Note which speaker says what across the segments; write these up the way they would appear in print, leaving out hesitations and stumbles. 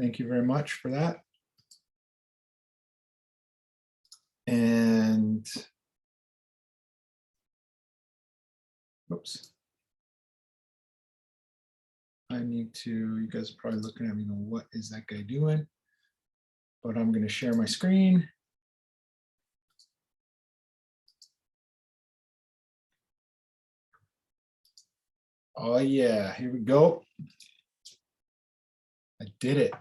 Speaker 1: Thank you very much for that. And oops. I need to, you guys are probably looking at me going, what is that guy doing? But I'm going to share my screen. Oh yeah, here we go. I did it.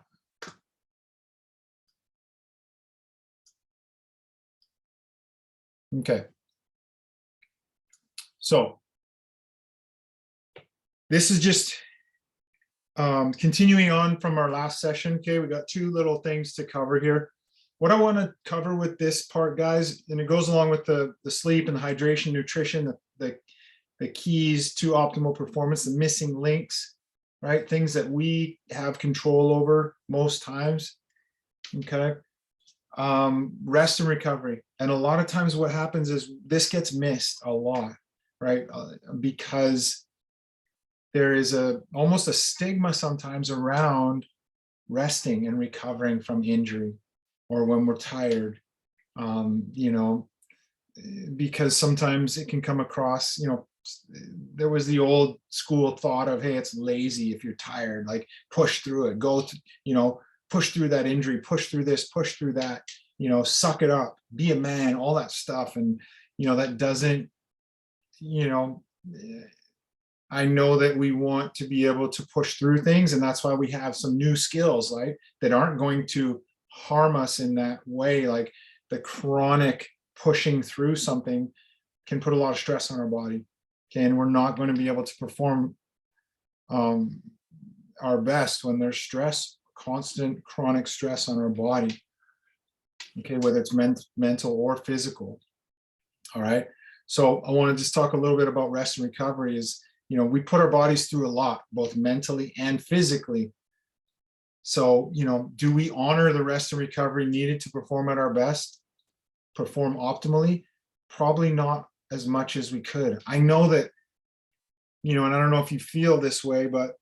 Speaker 1: Okay. So this is just continuing on from our last session. Okay, we got two little things to cover here. What I want to cover with this part, guys, and it goes along with the sleep and the hydration, nutrition, the keys to optimal performance, the missing links, right? Things that we have control over most times. Okay. Rest and recovery. And a lot of times what happens is this gets missed a lot, right? Because there is almost a stigma sometimes around resting and recovering from injury, or when we're tired, because sometimes it can come across, there was the old school thought of, hey, it's lazy if you're tired, like push through it, push through that injury, push through this, push through that, suck it up, be a man, all that stuff. And, that doesn't, I know that we want to be able to push through things, and that's why we have some new skills, right, that aren't going to harm us in that way. Like the chronic pushing through something can put a lot of stress on our body. Okay, and we're not going to be able to perform our best when there's stress, constant chronic stress on our body. Okay, whether it's mental or physical. All right. So I want to just talk a little bit about rest and recovery. Is, we put our bodies through a lot, both mentally and physically. So, do we honor the rest and recovery needed to perform at our best, perform optimally? Probably not as much as we could. I know that, and I don't know if you feel this way, but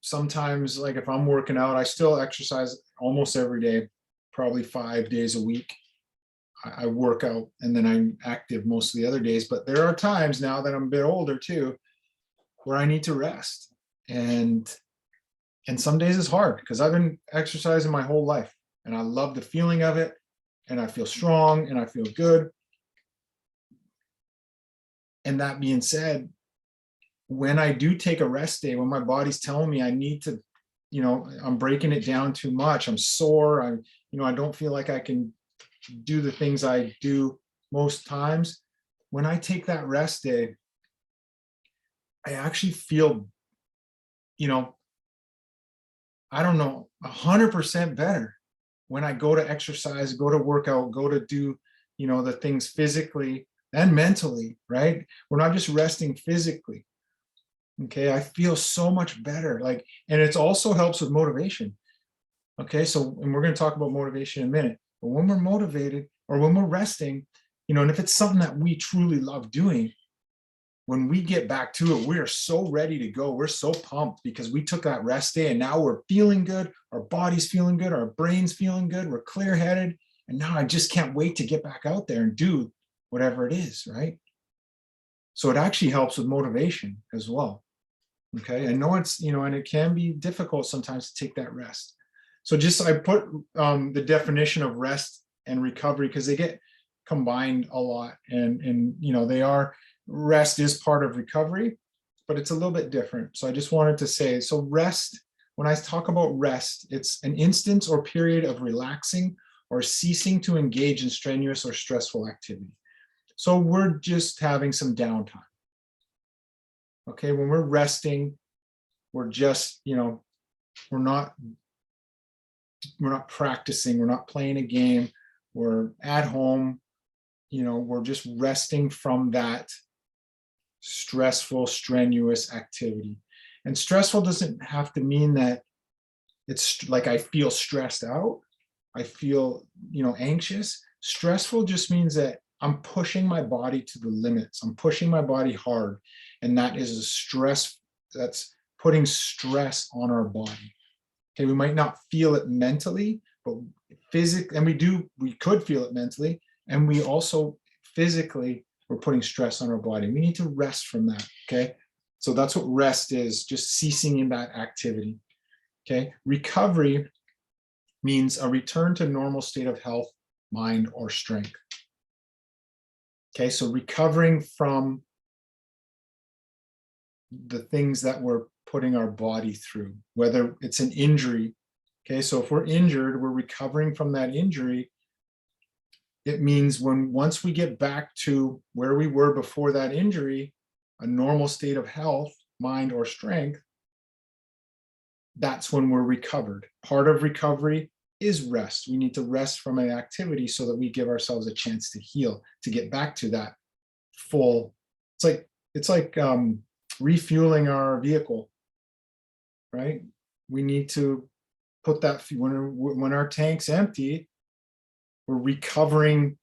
Speaker 1: sometimes, like if I'm working out, I still exercise almost every day, probably 5 days a week. I work out and then I'm active most of the other days, but there are times now that I'm a bit older too, where I need to rest. And some days it's hard because I've been exercising my whole life and I love the feeling of it, and I feel strong and I feel good. And that being said, when I do take a rest day, when my body's telling me I need to, I'm breaking it down too much, I'm sore, I don't feel like I can do the things I do most times, when I take that rest day, I actually feel, I don't know, 100% better when I go to exercise, go to work out, go to do, the things physically and mentally, right? We're not just resting physically. Okay, I feel so much better. Like, and it also helps with motivation. Okay, so, and we're going to talk about motivation in a minute, but when we're motivated or when we're resting, and if it's something that we truly love doing, when we get back to it, we are so ready to go. We're so pumped because we took that rest day and now we're feeling good. Our body's feeling good. Our brain's feeling good. We're clear headed. And now I just can't wait to get back out there and do whatever it is, right? So it actually helps with motivation as well. Okay, I know it's, and it can be difficult sometimes to take that rest. So I put the definition of rest and recovery because they get combined a lot, and they are, rest is part of recovery, but it's a little bit different. So I just wanted to say, so rest, when I talk about rest, it's an instance or period of relaxing or ceasing to engage in strenuous or stressful activity. So we're just having some downtime. Okay, when we're resting, we're just, we're not practicing, we're not playing a game, we're at home, we're just resting from that stressful, strenuous activity. And stressful doesn't have to mean that it's like I feel stressed out, I feel, anxious. Stressful just means that I'm pushing my body to the limits, I'm pushing my body hard, and that is a stress, that's putting stress on our body. Okay, we might not feel it mentally, but physically, and we could feel it mentally, and we also physically, we're putting stress on our body. We need to rest from that, okay? So that's what rest is, just ceasing in that activity, okay? Recovery means a return to normal state of health, mind, or strength. Okay, so recovering from the things that we're putting our body through, whether it's an injury. Okay, so if we're injured, we're recovering from that injury. It means once we get back to where we were before that injury, a normal state of health, mind, or strength, that's when we're recovered. Part of recovery is rest. We need to rest from an activity so that we give ourselves a chance to heal, to get back to that full. It's like refueling our vehicle, right? We need to put that, when our tank's empty, we're recovering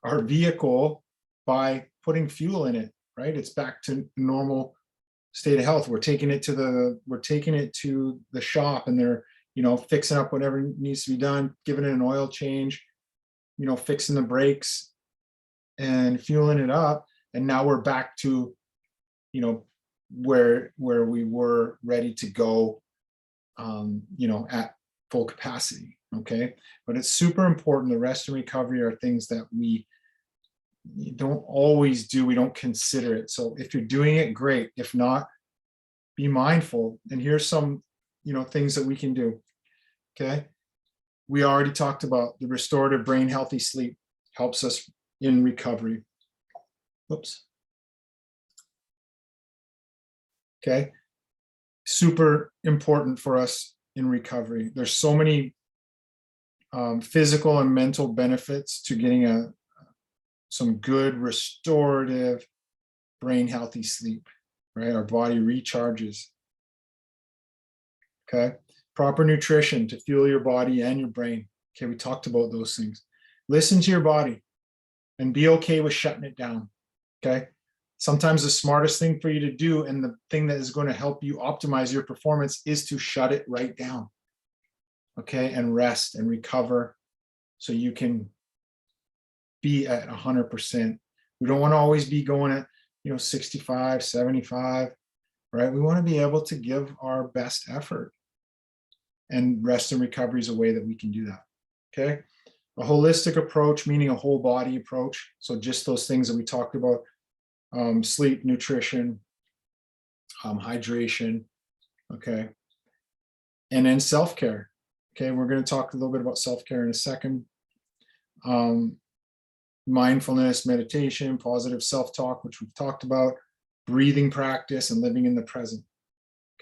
Speaker 1: our vehicle by putting fuel in it, right? It's back to normal state of health. We're taking it to the shop, and they're, fixing up whatever needs to be done, giving it an oil change, fixing the brakes and fueling it up. And now we're back to, where we were ready to go, at full capacity. Okay. But it's super important. The rest and recovery are things that we don't always do. We don't consider it. So if you're doing it, great. If not, be mindful. And here's some, things that we can do. Okay. We already talked about the restorative brain healthy sleep helps us in recovery. Whoops. Okay. Super important for us in recovery. There's so many physical and mental benefits to getting some good restorative brain healthy sleep, right? Our body recharges. Okay. Proper nutrition to fuel your body and your brain. Okay. We talked about those things. Listen to your body and be okay with shutting it down. Okay. Sometimes the smartest thing for you to do, and the thing that is going to help you optimize your performance, is to shut it right down. Okay. And rest and recover so you can be at 100%. We don't want to always be going at, 65, 75, right? We want to be able to give our best effort, and rest and recovery is a way that we can do that. Okay. A holistic approach, meaning a whole body approach. So just those things that we talked about, sleep, nutrition, hydration. Okay. And then self-care. Okay. We're going to talk a little bit about self-care in a second. Mindfulness, meditation, positive self-talk, which we've talked about, breathing practice, and living in the present.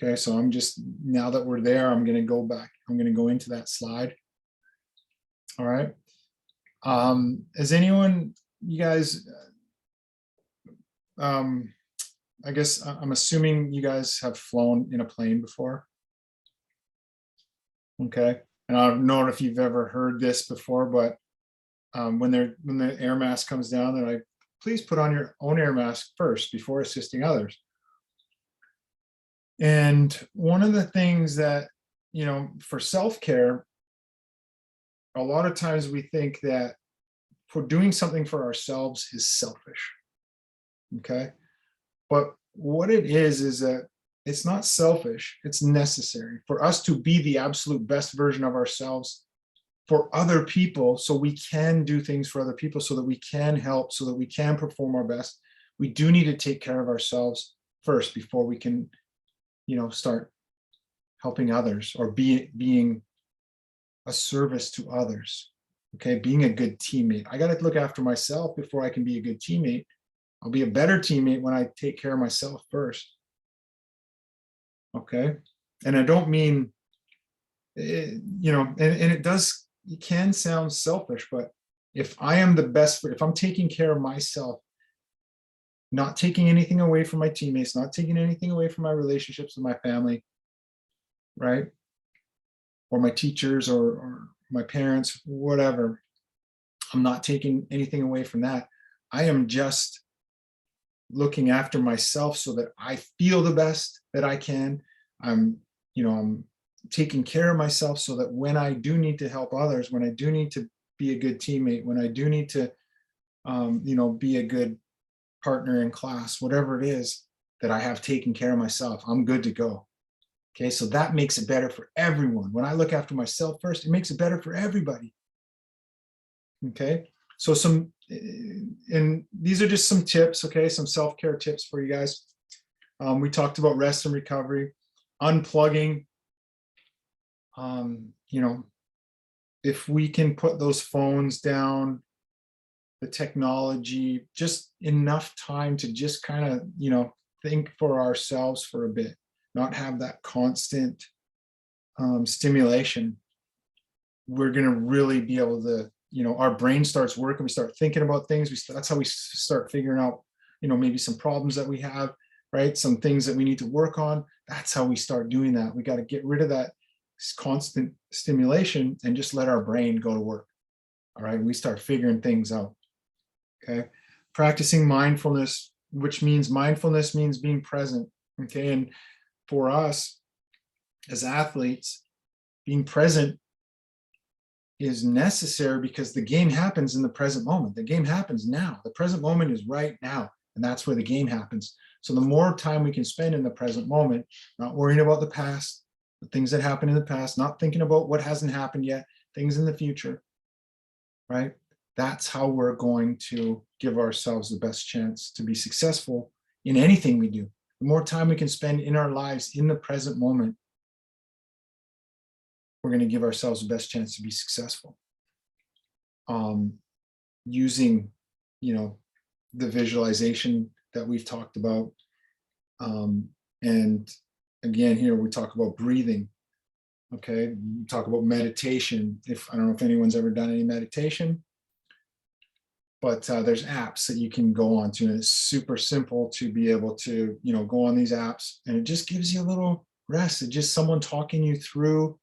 Speaker 1: Okay, so I'm just, now that we're there, I'm going to go back. I'm going to go into that slide. All right. Has anyone, you guys, I guess I'm assuming you guys have flown in a plane before. Okay. And I don't know if you've ever heard this before, but when the air mask comes down, they're like, please put on your own air mask first before assisting others. And one of the things that, for self-care, a lot of times we think that for doing something for ourselves is selfish. Okay. But what it is that it's not selfish, it's necessary for us to be the absolute best version of ourselves for other people, so we can do things for other people, so that we can help, so that we can perform our best. We do need to take care of ourselves first before we can, start helping others, or being a service to others. Okay, being a good teammate. I got to look after myself before I can be a good teammate. I'll be a better teammate when I take care of myself first. Okay, and I don't mean, and it does, it can sound selfish, but if I am the best, if I'm taking care of myself, not taking anything away from my teammates, not taking anything away from my relationships with my family, right? Or my teachers, or my parents, whatever. I'm not taking anything away from that. I am just looking after myself so that I feel the best that I can. I'm taking care of myself so that when I do need to help others, when I do need to be a good teammate, when I do need to, be a good partner in class, whatever it is, that I have taken care of myself, I'm good to go. Okay, so that makes it better for everyone. When I look after myself first, it makes it better for everybody. Okay, so and these are just some tips, okay, some self-care tips for you guys. We talked about rest and recovery, unplugging. If we can put those phones down, the technology, just enough time to just kind of, think for ourselves for a bit, not have that constant stimulation, we're going to really be able to, our brain starts working, we start thinking about things. That's how we start figuring out, maybe some problems that we have, right? Some things that we need to work on. That's how we start doing that. We got to get rid of that constant stimulation and just let our brain go to work. All right. We start figuring things out. Okay. Practicing mindfulness, which means mindfulness means being present. Okay. And for us as athletes, being present is necessary because the game happens in the present moment. The game happens now. The present moment is right now. And that's where the game happens. So the more time we can spend in the present moment, not worrying about the past, the things that happened in the past, not thinking about what hasn't happened yet, things in the future, right? That's how we're going to give ourselves the best chance to be successful in anything we do. The more time we can spend in our lives in the present moment, we're going to give ourselves the best chance to be successful. Using, the visualization that we've talked about. And again, here we talk about breathing. Okay, we talk about meditation. I don't know if anyone's ever done any meditation, but there's apps that you can go on to, and it's super simple to be able to, go on these apps, and it just gives you a little rest. It's just someone talking you through,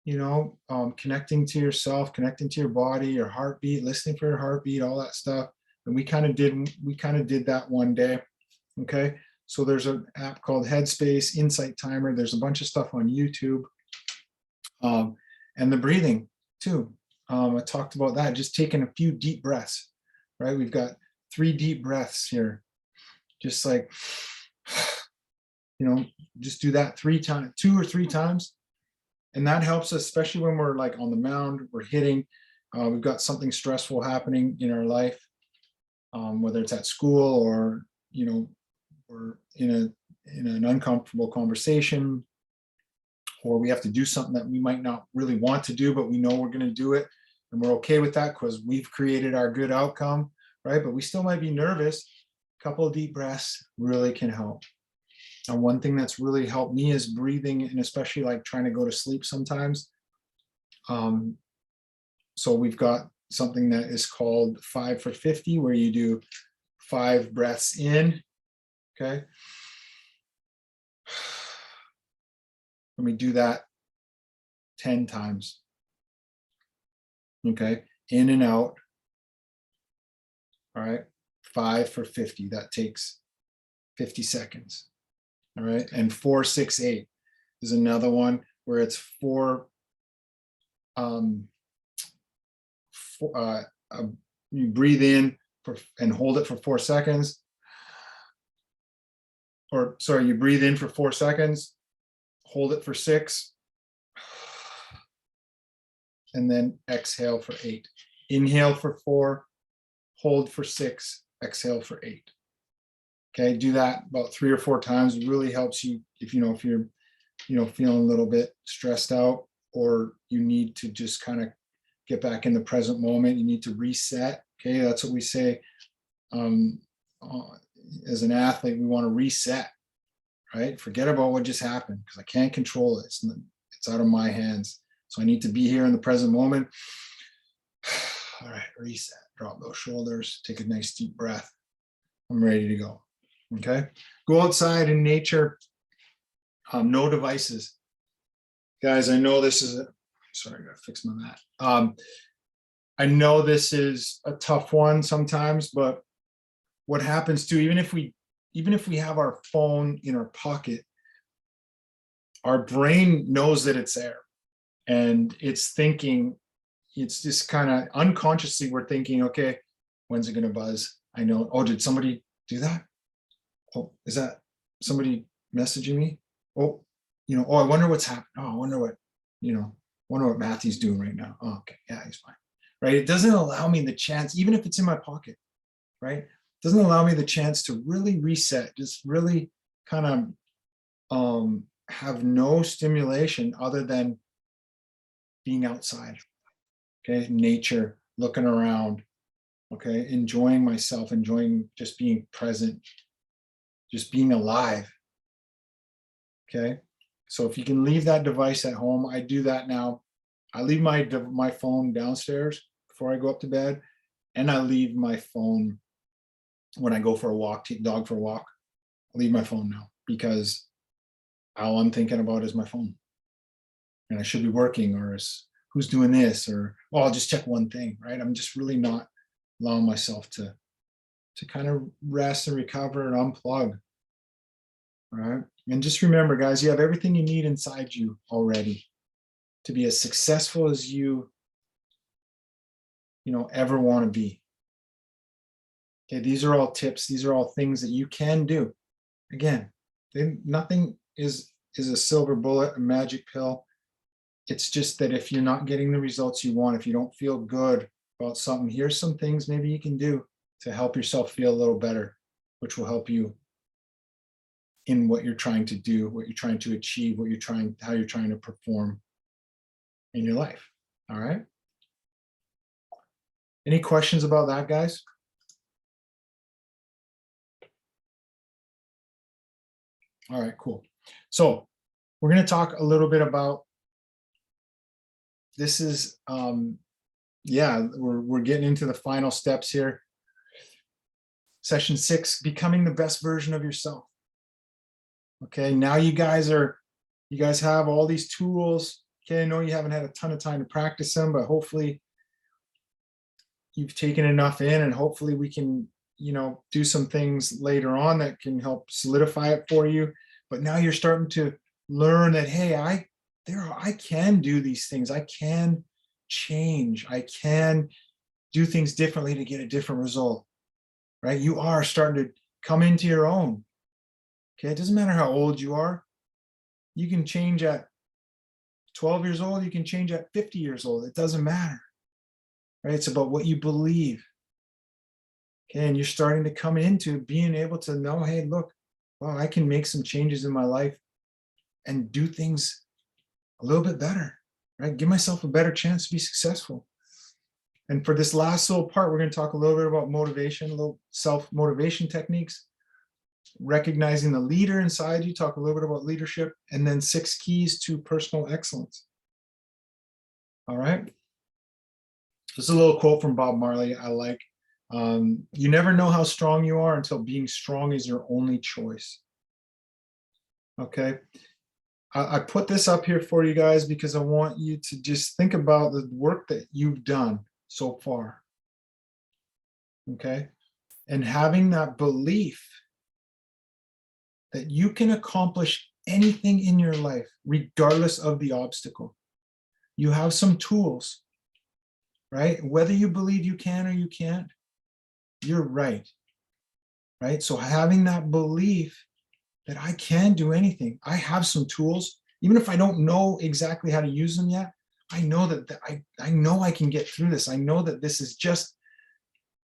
Speaker 1: connecting to yourself, connecting to your body, your heartbeat, listening for your heartbeat, all that stuff. And we kind of did that one day. Okay, so there's an app called Headspace, Insight Timer. There's a bunch of stuff on YouTube. And the breathing too. I talked about that, just taking a few deep breaths, right? We've got 3 deep breaths here. Just like, just do that 2 or 3 times. And that helps us, especially when we're like on the mound, we're hitting, we've got something stressful happening in our life, whether it's at school or, we're in an uncomfortable conversation, or we have to do something that we might not really want to do, but we know we're going to do it. And we're okay with that because we've created our good outcome, right? But we still might be nervous. A couple of deep breaths really can help. And one thing that's really helped me is breathing, and especially like trying to go to sleep sometimes. So we've got something that is called 5 for 50, where you do 5 breaths in. Okay. Let me do that 10 times. Okay. In and out. All right. 5 for 50. That takes 50 seconds. All right. And 4, 6, 8 is another one where it's 4. You breathe in and hold it for 4 seconds. Or sorry, you breathe in for 4 seconds, hold it for 6, and then exhale for 8. Inhale for 4, hold for 6, exhale for 8. Okay, do that about 3 or 4 times. It really helps you if you're feeling a little bit stressed out, or you need to just kind of get back in the present moment. You need to reset. Okay, that's what we say. As an athlete, we want to reset, right? Forget about what just happened, because I can't control it. It's out of my hands. So I need to be here in the present moment. All right, reset. Drop those shoulders. Take a nice deep breath. I'm ready to go. Okay. Go outside in nature. No devices. Guys, I know this is sorry, I gotta fix my mat. I know this is a tough one sometimes, but what happens too, even if we have our phone in our pocket, our brain knows that it's there, and it's thinking, it's just kind of unconsciously we're thinking, okay, when's it going to buzz? I know. Oh, did somebody do that? Oh, is that somebody messaging me? Oh, oh, I wonder what's happening. Oh, I wonder what Matthew's doing right now. Oh, okay, yeah, he's fine. Right? It doesn't allow me the chance, even if it's in my pocket, right? It doesn't allow me the chance to really reset, just really kind of have no stimulation other than being outside, okay, nature, looking around, okay, enjoying myself, enjoying just being present, just being alive. Okay, so if you can leave that device at home, I do that now. I leave my phone downstairs before I go up to bed, and I leave my phone when I go for a walk, take the dog for a walk. I leave my phone now because all I'm thinking about is my phone, and I should be working, or who's doing this, or oh, I'll just check one thing, right? I'm just really not allowing myself to kind of rest and recover and unplug. All right. And just remember, guys, you have everything you need inside you already to be as successful as you ever want to be. Okay, these are all tips. These are all things that you can do. Again, nothing is a silver bullet, a magic pill. It's just that if you're not getting the results you want, if you don't feel good about something, here's some things maybe you can do to help yourself feel a little better, which will help you in what you're trying to do, what you're trying to achieve, how you're trying to perform in your life. All right. Any questions about that, guys? All right, cool. So we're going to talk a little bit about this is yeah, we're getting into the final steps here. Session 6, becoming the best version of yourself. Okay, now you guys have all these tools. Okay, I know you haven't had a ton of time to practice them, but hopefully you've taken enough in, and hopefully we can do some things later on that can help solidify it for you. But now you're starting to learn that, hey, I can do these things. I can change. I can do things differently to get a different result, right? You are starting to come into your own. Okay, it doesn't matter how old you are. You can change at 12 years old. You can change at 50 years old. It doesn't matter, right? It's about what you believe. Okay, and you're starting to come into being able to know, hey, look, well, I can make some changes in my life and do things a little bit better, right? Give myself a better chance to be successful. And for this last little part, we're going to talk a little bit about motivation, a little self-motivation techniques, recognizing the leader inside you, talk a little bit about leadership, and then 6 keys to personal excellence. All right. This is a little quote from Bob Marley I like. You never know how strong you are until being strong is your only choice. Okay. I put this up here for you guys because I want you to just think about the work that you've done so far. Okay. And having that belief that you can accomplish anything in your life, regardless of the obstacle. You have some tools, right? Whether you believe you can or you can't, you're right. Right? So having that belief that I can do anything, I have some tools, even if I don't know exactly how to use them yet, I know that I know I can get through this. I know that this is just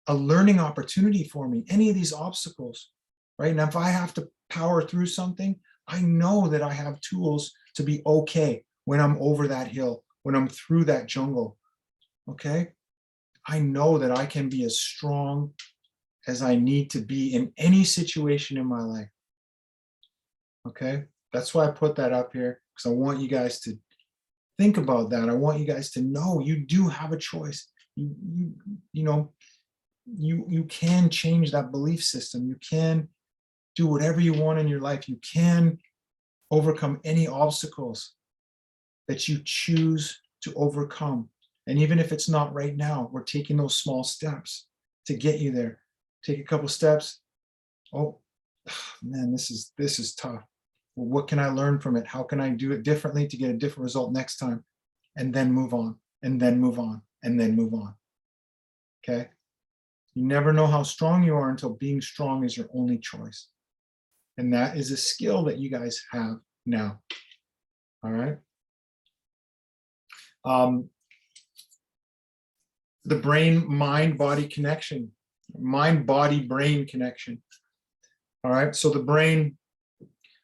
Speaker 1: a learning opportunity for me, any of these obstacles, right? Now, if I have to power through something, I know that I have tools to be okay when I'm over that hill, when I'm through that jungle, okay? I know that I can be as strong as I need to be in any situation in my life, okay? That's why I put that up here, because I want you guys to think about that. I want you guys to know you do have a choice. You can change that belief system. You can do whatever you want in your life. You can overcome any obstacles that you choose to overcome. And even if it's not right now, we're taking those small steps to get you there. Take a couple steps. Oh, man, this is tough. Well, what can I learn from it? How can I do it differently to get a different result next time? And then move on, and then move on, and then move on. Okay? You never know how strong you are until being strong is your only choice. And that is a skill that you guys have now. All right. The brain, mind, body connection, mind, body, brain connection. All right. So the brain,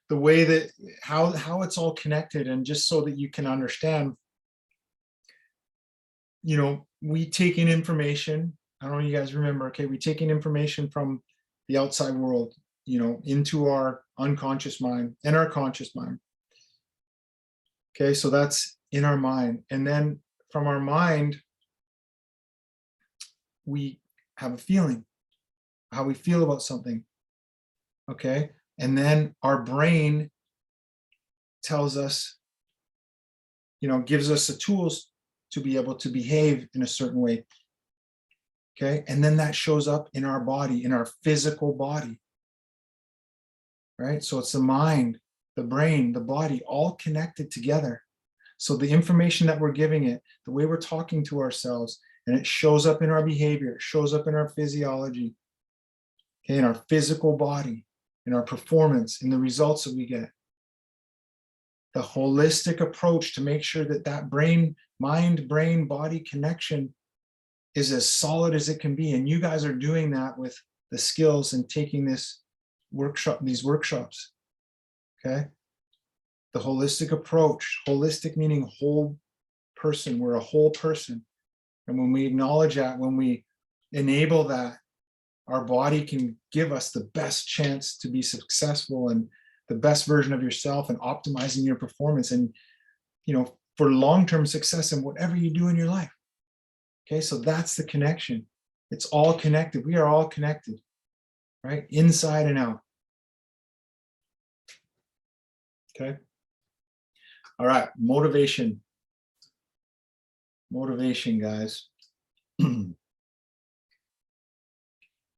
Speaker 1: the way that how it's all connected, and just so that you can understand, you know, we take in information. I don't know if you guys remember, okay, we take in information from the outside world, you know, into our unconscious mind and our conscious mind. Okay, so that's in our mind. And then from our mind, we have a feeling, how we feel about something. Okay, and then our brain tells us, you know, gives us the tools to be able to behave in a certain way. Okay, and then that shows up in our body, in our physical body. Right, so it's the mind, the brain, the body, all connected together. So the information that we're giving it, the way we're talking to ourselves, and it shows up in our behavior, it shows up in our physiology, okay, in our physical body, in our performance, in the results that we get. The holistic approach to make sure that that brain, mind, brain, body connection is as solid as it can be. And you guys are doing that with the skills and taking this workshop, these workshops, okay? The holistic approach, holistic meaning whole person. We're a whole person. And when we acknowledge that, when we enable that, our body can give us the best chance to be successful and the best version of yourself and optimizing your performance and, you know, for long-term success in whatever you do in your life. Okay, so that's the connection. It's all connected. We are all connected, right? Inside and out. Okay. All right, motivation. Motivation, guys.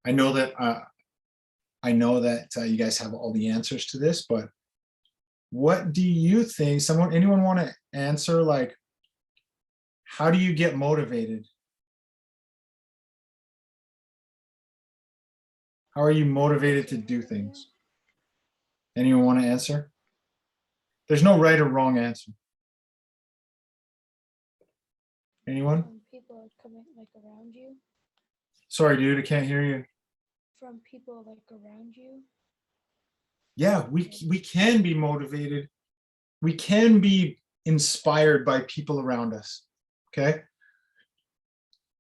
Speaker 1: I know that you guys have all the answers to this, but what do you think? Anyone want to answer? Like, how do you get motivated? How are you motivated to do things? Anyone want to answer? There's no right or wrong answer. Anyone?
Speaker 2: From people like coming like around you.
Speaker 1: Sorry, dude, I can't hear you.
Speaker 2: From people like around you.
Speaker 1: Yeah, we can be motivated. We can be inspired by people around us. Okay.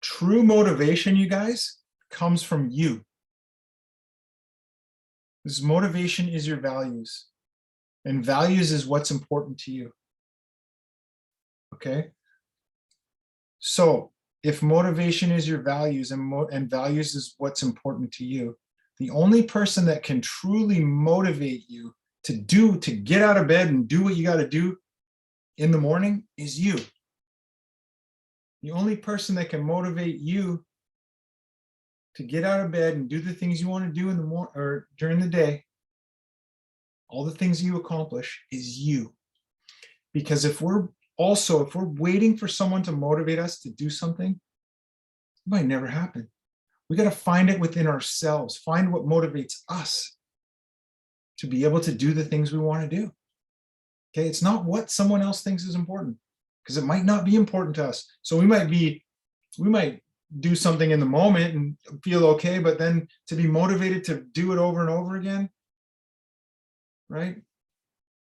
Speaker 1: True motivation, you guys, comes from you. This motivation is your values, and values is what's important to you. Okay. So if motivation is your values and values is what's important to you, the only person that can truly motivate you to get out of bed and do what you got to do in the morning is you. The only person that can motivate you to get out of bed and do the things you want to do in the morning or during the day, all the things you accomplish, is you. Because if we're waiting for someone to motivate us to do something, it might never happen. We got to find it within ourselves, find what motivates us to be able to do the things we want to do. Okay, it's not what someone else thinks is important, because it might not be important to us. So we might do something in the moment and feel okay, but then to be motivated to do it over and over again, right?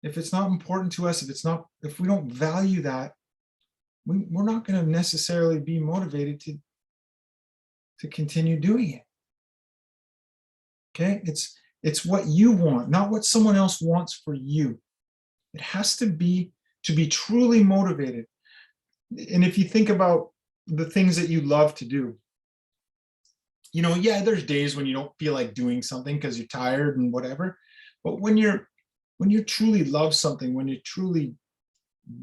Speaker 1: If it's not important to us, if we don't value that, we're not going to necessarily be motivated to continue doing it. Okay, it's what you want, not what someone else wants for you. It has to be truly motivated. And if you think about the things that you love to do, you know, yeah, there's days when you don't feel like doing something because you're tired and whatever. But when you truly love something, when you truly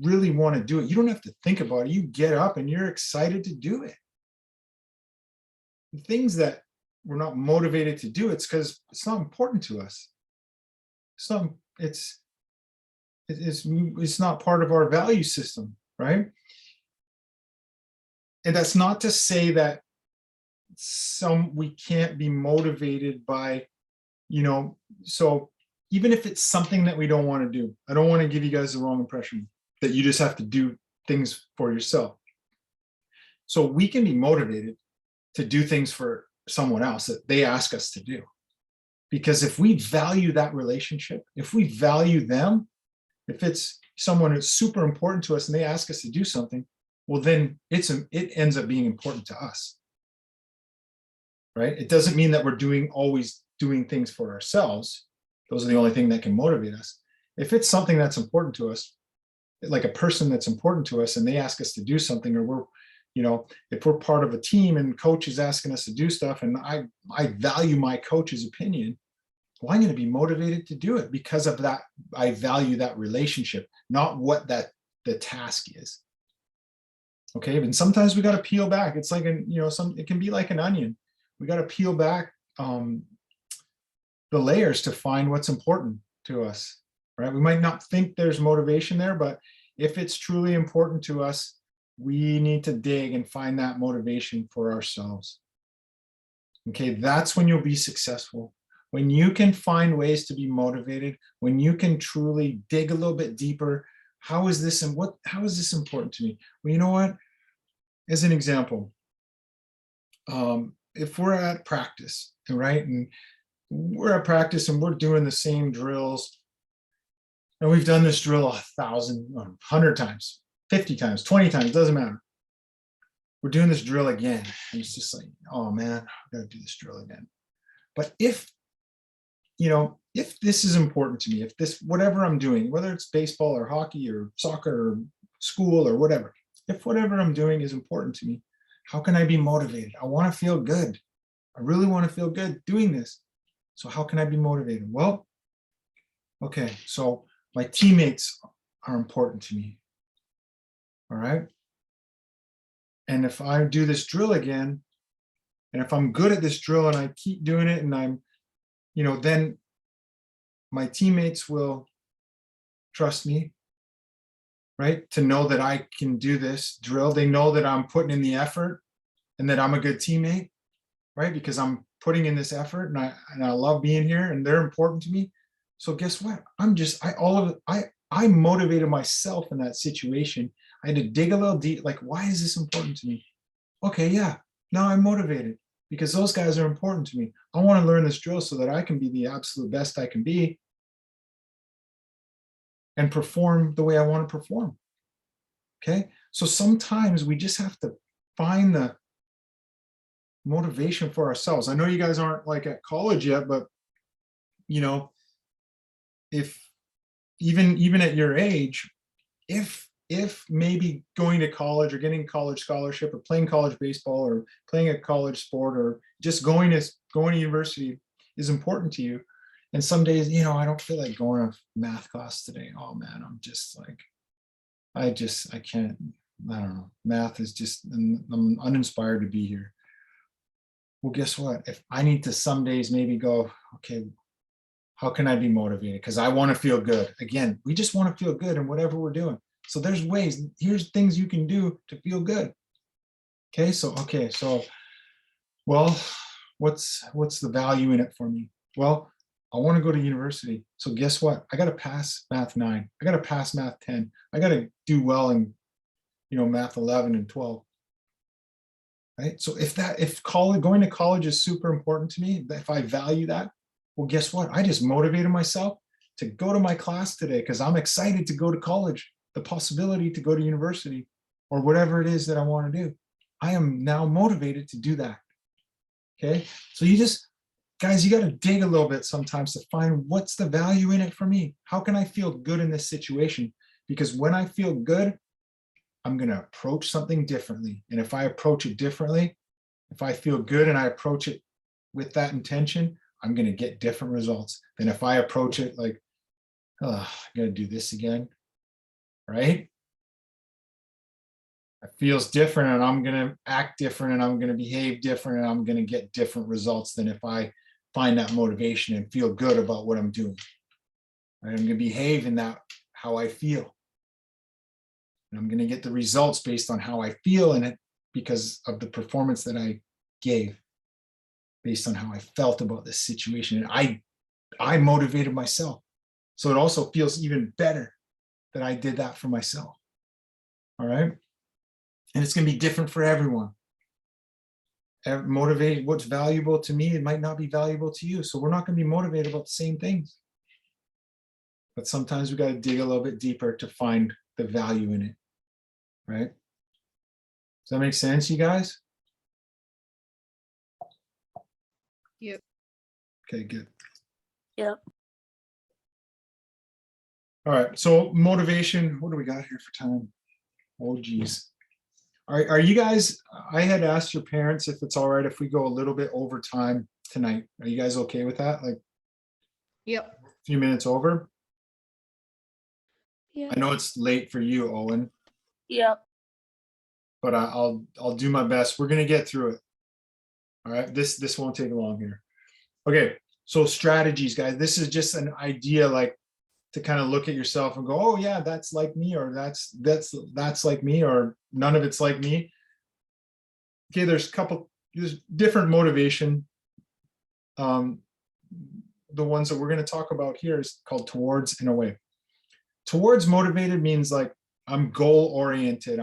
Speaker 1: really want to do it, you don't have to think about it. You get up and you're excited to do it. The things that we're not motivated to do, it's because it's not important to us. it's not part of our value system, right? And that's not to say that we can't be motivated by, so even if it's something that we don't want to do, I don't want to give you guys the wrong impression that you just have to do things for yourself. So we can be motivated to do things for someone else that they ask us to do. Because if we value that relationship, if we value them, if it's someone who's super important to us and they ask us to do something, well, then it ends up being important to us, right? It doesn't mean that we're always doing things for ourselves. Those are the only thing that can motivate us. If it's something that's important to us, like a person that's important to us and they ask us to do something, or if we're part of a team and coach is asking us to do stuff and I value my coach's opinion, well, I'm going to be motivated to do it because of that. I value that relationship, not what the task is. Okay. And sometimes we got to peel back. It's like, it can be like an onion. We got to peel back the layers to find what's important to us, right? We might not think there's motivation there, but if it's truly important to us, we need to dig and find that motivation for ourselves. Okay, that's when you'll be successful. When you can find ways to be motivated, when you can truly dig a little bit deeper, how is this important to me? Well, you know what? As an example, if we're at practice, right? And we're at practice and we're doing the same drills, and we've done this drill 1,000, 100 times, 50 times, 20 times, doesn't matter. We're doing this drill again. And it's just like, oh man, I've got to do this drill again. But if this is important to me, if this, whatever I'm doing, whether it's baseball or hockey or soccer or school or whatever, if whatever I'm doing is important to me, how can I be motivated? I want to feel good. I really want to feel good doing this. So how can I be motivated? Well, okay, so my teammates are important to me. All right. And if I do this drill again, and if I'm good at this drill and I keep doing it and I'm, then my teammates will trust me, right? To know that I can do this drill. They know that I'm putting in the effort and that I'm a good teammate, right? Because I'm putting in this effort and I love being here and they're important to me. So guess what? I motivated myself in that situation. I had to dig a little deep, like, why is this important to me? Okay, yeah, now I'm motivated because those guys are important to me. I want to learn this drill so that I can be the absolute best I can be and perform the way I want to perform. Okay, so sometimes we just have to find the motivation for ourselves. I know you guys aren't like at college yet, but if even at your age, if maybe going to college or getting a college scholarship or playing college baseball or playing a college sport or just going to university is important to you, and some days, I don't feel like going to math class today. Oh man, I'm just like, I can't, I don't know. Math is just, I'm uninspired to be here. Well, guess what? If I need to some days maybe go, okay, how can I be motivated? Because I want to feel good. Again, we just want to feel good in whatever we're doing. So there's ways, here's things you can do to feel good. Okay, so, well, what's the value in it for me? Well, I want to go to university. So guess what? I got to pass math 9. I got to pass math 10. I got to do well in, math 11 and 12. Right? So if going to college is super important to me, if I value that, well, guess what? I just motivated myself to go to my class today because I'm excited to go to college, the possibility to go to university or whatever it is that I want to do. I am now motivated to do that. Okay. So guys, you got to dig a little bit sometimes to find what's the value in it for me. How can I feel good in this situation? Because when I feel good, I'm going to approach something differently. And if I approach it differently, if I feel good and I approach it with that intention, I'm going to get different results than if I approach it like, oh, I got to do this again, right? It feels different and I'm going to act different and I'm going to behave different and I'm going to get different results than if I find that motivation and feel good about what I'm doing. I'm going to behave in that how I feel. And I'm going to get the results based on how I feel in it because of the performance that I gave, based on how I felt about this situation. And I motivated myself. So it also feels even better that I did that for myself. All right. And it's going to be different for everyone. Motivate what's valuable to me, it might not be valuable to you. So we're not going to be motivated about the same things. But sometimes we got to dig a little bit deeper to find the value in it. Right? Does that make sense, you guys?
Speaker 3: Yep.
Speaker 1: Okay, good.
Speaker 4: Yep.
Speaker 1: All right. So motivation, what do we got here for time? Oh, geez. Are you guys, I had asked your parents if it's all right if we go a little bit over time tonight. Are you guys okay with that? Like
Speaker 3: Yep.
Speaker 1: a few minutes over?
Speaker 2: Yeah.
Speaker 1: I know it's late for you, Owen,
Speaker 4: Yep.
Speaker 1: but I'll do my best. We're gonna get through it. All right, this won't take long here. Okay, so strategies, guys. This is just an idea, like to kind of look at yourself and go, oh yeah, that's like me, or that's like me, or none of it's like me. Okay, there's different motivation. The ones that we're going to talk about here is called towards and away. Towards motivated means like I'm goal oriented.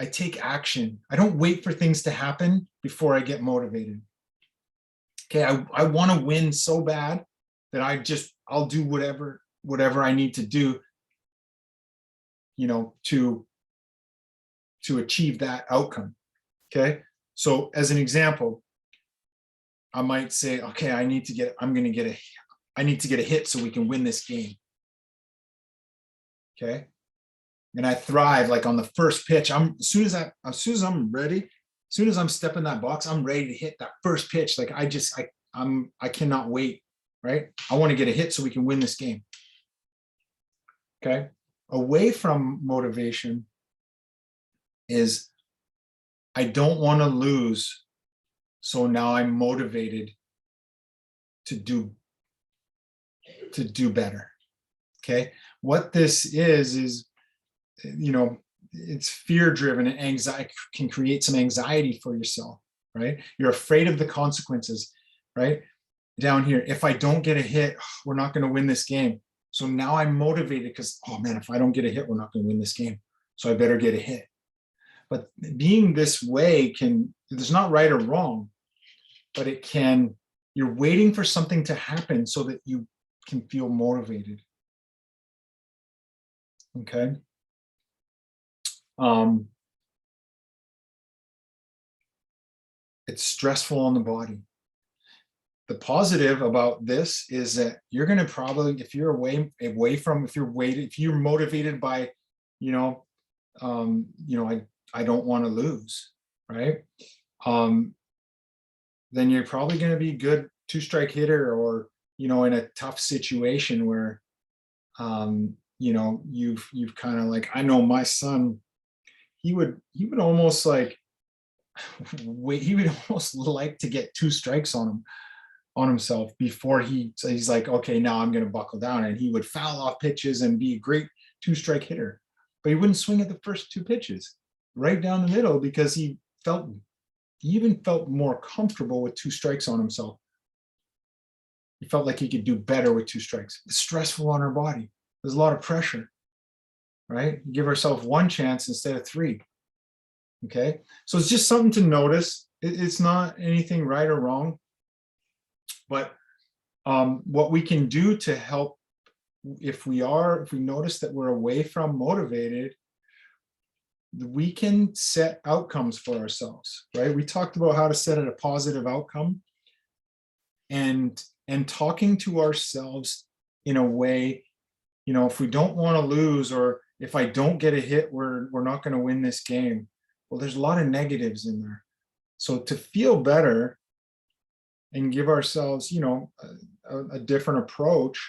Speaker 1: I take action. I don't wait for things to happen before I get motivated. Okay, I want to win so bad that I'll do whatever I need to do, you know, to achieve that outcome. Okay, so as an example, I might say, okay, I need to get a hit so we can win this game. Okay, and I thrive like on the first pitch. As soon as I'm ready, as soon as I'm stepping that box, I'm ready to hit that first pitch. Like I cannot wait. Right, I want to get a hit so we can win this game. Okay, away from motivation is I don't want to lose, so now I'm motivated to do better. Okay, what this is, you know, it's fear driven, and anxiety can create some anxiety for yourself, right? You're afraid of the consequences, right? Down here, if I don't get a hit, we're not going to win this game. So now I'm motivated because, oh man, if I don't get a hit, we're not going to win this game. So I better get a hit. But being this way there's not right or wrong, but you're waiting for something to happen so that you can feel motivated. Okay. It's stressful on the body. The positive about this is that you're going to probably, if you're if you're motivated by, I don't want to lose, right? Then you're probably going to be good two-strike hitter, or, in a tough situation where, you've kind of like, I know my son, he would almost like, he would almost like to get two strikes on himself before he's like, okay, now I'm going to buckle down, and he would foul off pitches and be a great two-strike hitter, but he wouldn't swing at the first two pitches right down the middle because he even felt more comfortable with two strikes on himself. He felt like he could do better with two strikes. It's stressful on our body. There's a lot of pressure, right? Give ourselves one chance instead of three. Okay, so it's just something to notice. It's not anything right or wrong, but what we can do to help, if we notice that we're away from motivated, we can set outcomes for ourselves, right? We talked about how to set a positive outcome, and talking to ourselves in a way, if we don't want to lose, or if I don't get a hit, we're not going to win this game. Well, there's a lot of negatives in there. So to feel better and give ourselves, a different approach,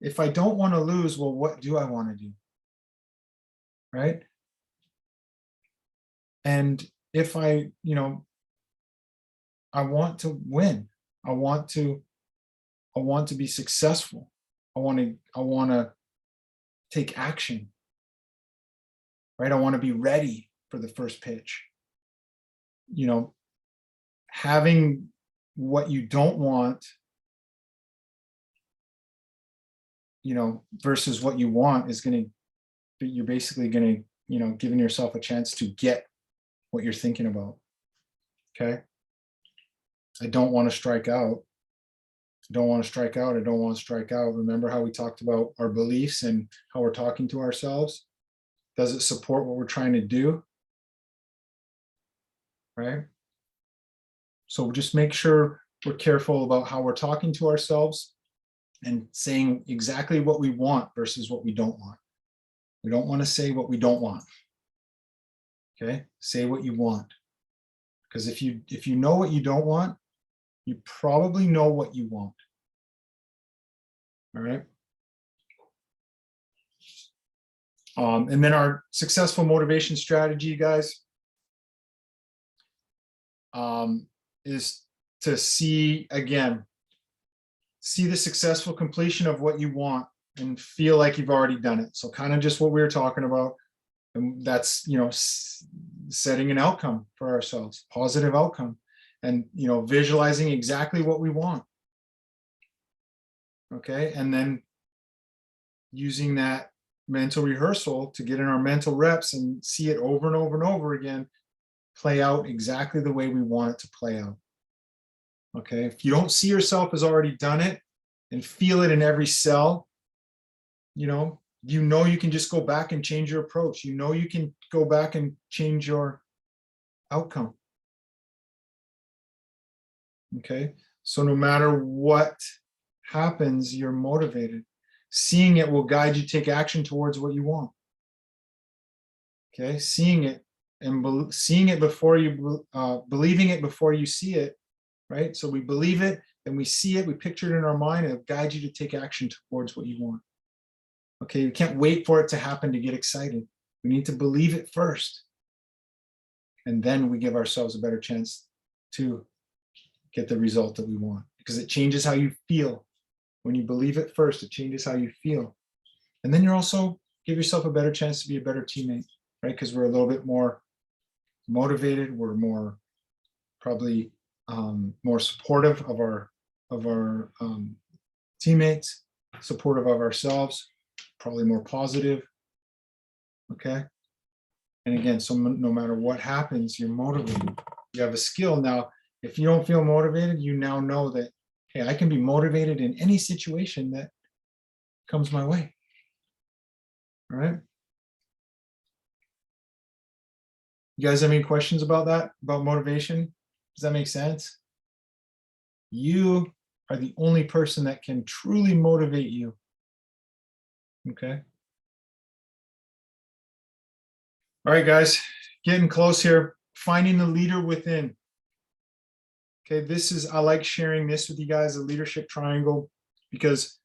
Speaker 1: if I don't want to lose, well, what do I want to do? Right? And if I want to win, I want to be successful. I want to take action, right? I want to be ready for the first pitch. You know, having what you don't want, you know, versus what you want is going to, you're basically going to, you know, giving yourself a chance to get what you're thinking about. Okay. I don't want to strike out. I don't want to strike out. I don't want to strike out. Remember how we talked about our beliefs and how we're talking to ourselves? Does it support what we're trying to do? Right? So just make sure we're careful about how we're talking to ourselves and saying exactly what we want versus what we don't want. We don't want to say what we don't want. Okay? Say what you want. Because if you know what you don't want, you probably know what you want. All right. And then our successful motivation strategy, guys, is to see the successful completion of what you want and feel like you've already done it. So kind of just what we were talking about. And that's, you know, setting an outcome for ourselves, positive outcome, and, you know, visualizing exactly what we want. Okay. And then using that mental rehearsal to get in our mental reps and see it over and over and over again, play out exactly the way we want it to play out. Okay. If you don't see yourself as already done it and feel it in every cell, you know you can just go back and change your approach. You know, you can go back and change your outcome. Okay. So no matter what happens, you're motivated. Seeing it will guide you to take action towards what you want. Okay. Seeing it and seeing it before you, believing it before you see it, right? So we believe it, then we see it, we picture it in our mind, and it'll guide you to take action towards what you want. Okay, you can't wait for it to happen to get excited. We need to believe it first. And then we give ourselves a better chance to get the result that we want, because it changes how you feel. When you believe it first, it changes how you feel. And then you're also give yourself a better chance to be a better teammate, right? Because we're a little bit more motivated. We're more probably more supportive of our teammates, supportive of ourselves, probably more positive. Okay. And again, so no matter what happens, you're motivated. You have a skill. Now, if you don't feel motivated, you now know that, hey, I can be motivated in any situation that comes my way. All right. You guys have any questions about that, about motivation? Does that make sense? You are the only person that can truly motivate you. Okay. All right, guys, getting close here. Finding the leader within. Okay, I like sharing this with you guys, a leadership triangle, because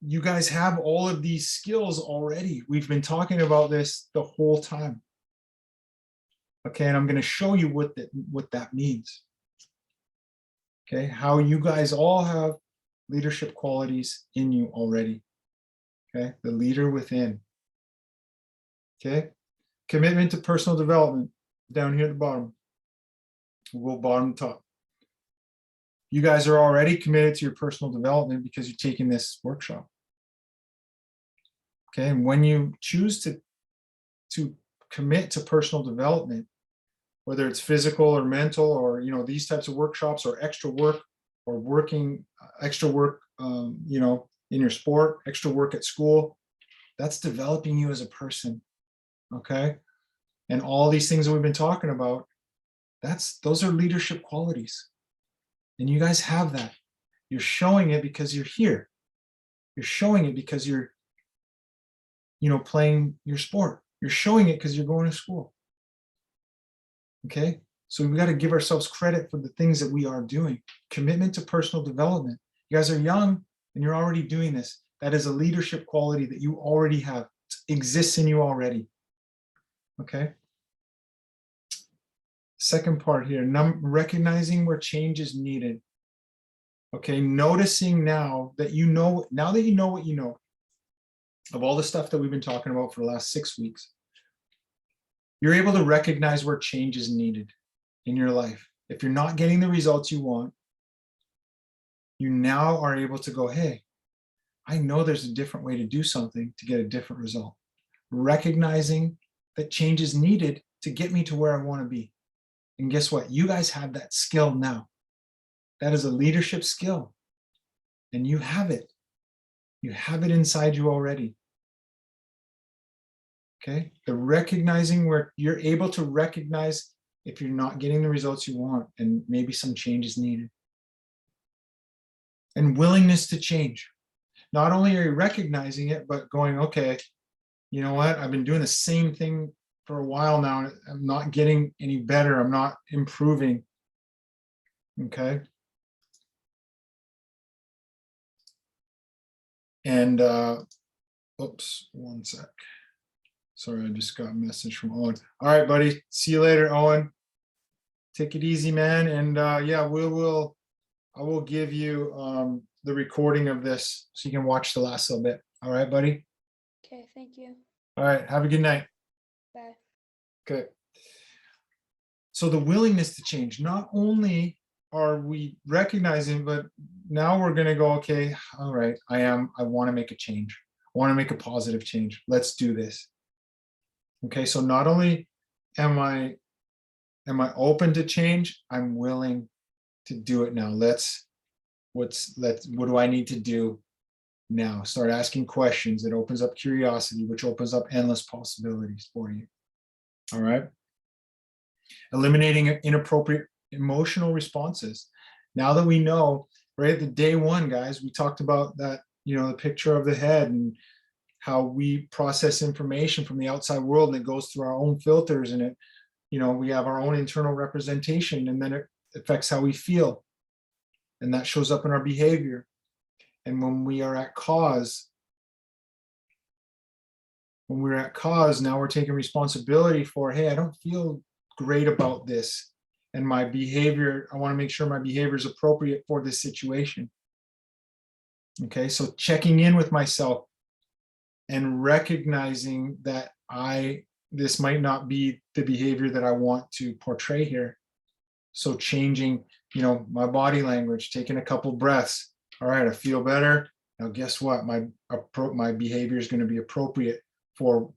Speaker 1: you guys have all of these skills already. We've been talking about this the whole time. Okay, and I'm going to show you what that means. Okay, how you guys all have leadership qualities in you already. Okay, the leader within. Okay, commitment to personal development down here at the bottom. We'll go bottom to top. You guys are already committed to your personal development because you're taking this workshop. Okay, and when you choose to commit to personal development, whether it's physical or mental, or these types of workshops, or extra work, or working extra work, in your sport, extra work at school, that's developing you as a person. Okay, and all these things that we've been talking about, those are leadership qualities, and you guys have that. You're showing it because you're here. You're showing it because you're playing your sport. You're showing it because you're going to school. Okay, so we've got to give ourselves credit for the things that we are doing. Commitment to personal development. You guys are young and you're already doing this. That is a leadership quality that you already have. It exists in you already. Okay. Second part here, recognizing where change is needed. Okay, noticing now that you know what you know. of all the stuff that we've been talking about for the last 6 weeks, you're able to recognize where change is needed in your life. If you're not getting the results you want, you now are able to go, hey, I know there's a different way to do something to get a different result. Recognizing that change is needed to get me to where I want to be. And guess what? You guys have that skill now. That is a leadership skill. And you have it. You have it inside you already. Okay? The recognizing where you're able to recognize if you're not getting the results you want and maybe some change is needed. And willingness to change. Not only are you recognizing it, but going, okay, you know what? I've been doing the same thing for a while now. And I'm not getting any better. I'm not improving. Okay. And, oops, one sec. Sorry, I just got a message from Owen. All right, buddy. See you later, Owen. Take it easy, man. And yeah, I will give you the recording of this so you can watch the last little bit. All right, buddy?
Speaker 2: Okay, thank you.
Speaker 1: All right, have a good night.
Speaker 2: Bye.
Speaker 1: Okay. So the willingness to change, not only are we recognizing, but now we're going to go, okay, all right, I want to make a change. I want to make a positive change. Let's do this. Okay, so not only am I open to change, I'm willing to do it now. What do I need to do now? Start asking questions. It opens up curiosity, which opens up endless possibilities for you. All right. Eliminating inappropriate emotional responses. Now that we know, right, the day one, guys, we talked about that, the picture of the head and how we process information from the outside world, and it goes through our own filters, and we have our own internal representation, and then it affects how we feel. And that shows up in our behavior. And when we are at cause, now we're taking responsibility for, hey, I don't feel great about this. And my behavior, I want to make sure my behavior is appropriate for this situation. Okay, so checking in with myself and recognizing that this might not be the behavior that I want to portray here. So changing, my body language, taking a couple breaths. All right, I feel better. Now, guess what? My behavior is going to be appropriate for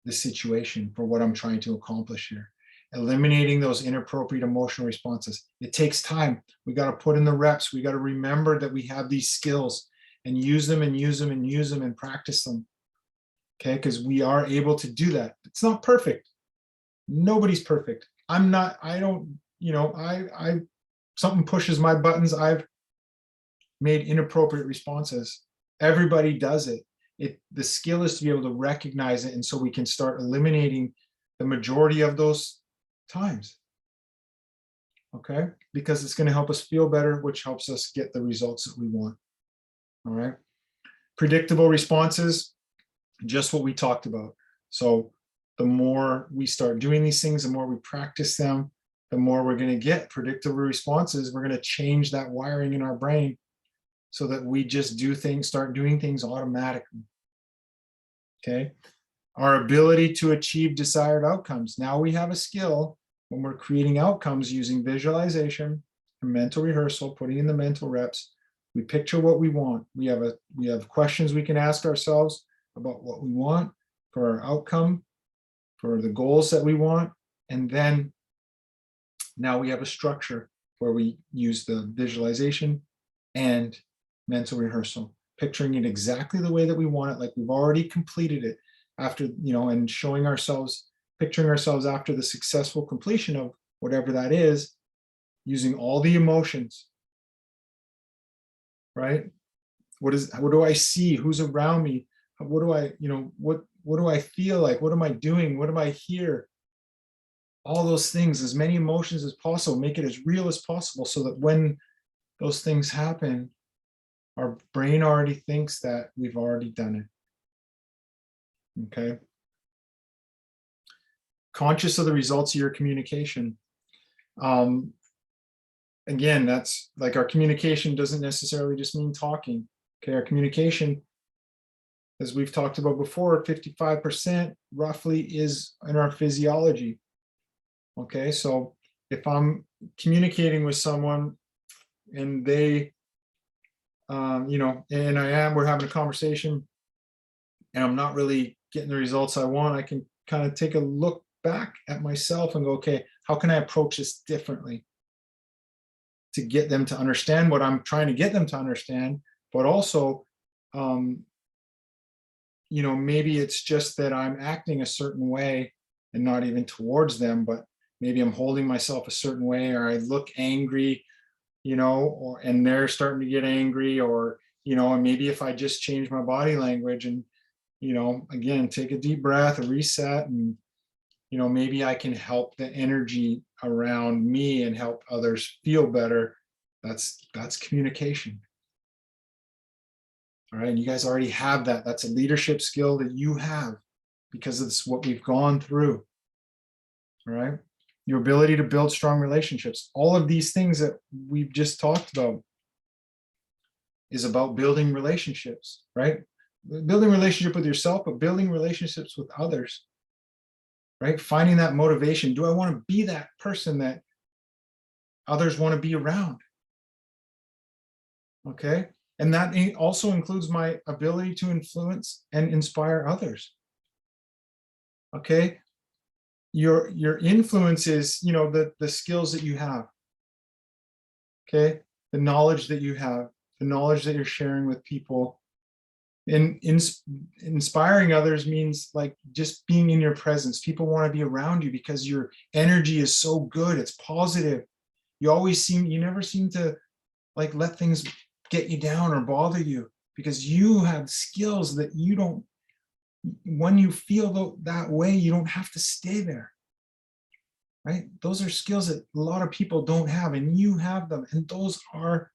Speaker 1: the situation, for what I'm trying to accomplish here. Eliminating those inappropriate emotional responses. It takes time. We got to put in the reps. We got to remember that we have these skills and use them and use them and use them and practice them. Okay, because we are able to do that. It's not perfect. Nobody's perfect. Something pushes my buttons. I've made inappropriate responses. Everybody does it. The skill is to be able to recognize it, and so we can start eliminating the majority of those times. Okay, because it's going to help us feel better, which helps us get the results that we want. All right, predictable responses, just what we talked about. So the more we start doing these things, the more we practice them, the more we're going to get predictable responses. We're going to change that wiring in our brain so that we just start doing things automatically. Okay. Our ability to achieve desired outcomes. Now we have a skill when we're creating outcomes using visualization and mental rehearsal, putting in the mental reps. We picture what we want. We have questions we can ask ourselves about what we want for our outcome, for the goals that we want. And then now we have a structure where we use the visualization and mental rehearsal, picturing it exactly the way that we want it, like we've already completed it after, and picturing ourselves after the successful completion of whatever that is, using all the emotions, right? What do I see? Who's around me? What do I, what do I feel like? What am I doing? What am I hear? All those things, as many emotions as possible, make it as real as possible so that when those things happen, our brain already thinks that we've already done it. Okay. Conscious of the results of your communication. Again, that's like our communication doesn't necessarily just mean talking. Okay, our communication as we've talked about before, 55% roughly is in our physiology. Okay, so if I'm communicating with someone and they, we're having a conversation and I'm not really getting the results I want, I can kind of take a look back at myself and go, okay, how can I approach this differently to get them to understand what I'm trying to get them to understand, but also, maybe it's just that I'm acting a certain way and not even towards them, but maybe I'm holding myself a certain way, or I look angry, and they're starting to get angry, or, and maybe if I just change my body language and, again, take a deep breath, a reset, and, maybe I can help the energy around me and help others feel better. That's communication. All right, and you guys already have that. That's a leadership skill that you have because it's what we've gone through. All right, your ability to build strong relationships. All of these things that we've just talked about is about building relationships, right? Building relationship with yourself, but building relationships with others, right? Finding that motivation. Do I want to be that person that others want to be around? Okay. And that also includes my ability to influence and inspire others. Okay. Your influence is, the skills that you have. Okay. The knowledge that you have, the knowledge that you're sharing with people. And inspiring others means like just being in your presence. People want to be around you because your energy is so good. It's positive. You never seem to like let things get you down or bother you, because you have skills that you don't, when you feel that way, you don't have to stay there, right? Those are skills that a lot of people don't have, and you have them, and those are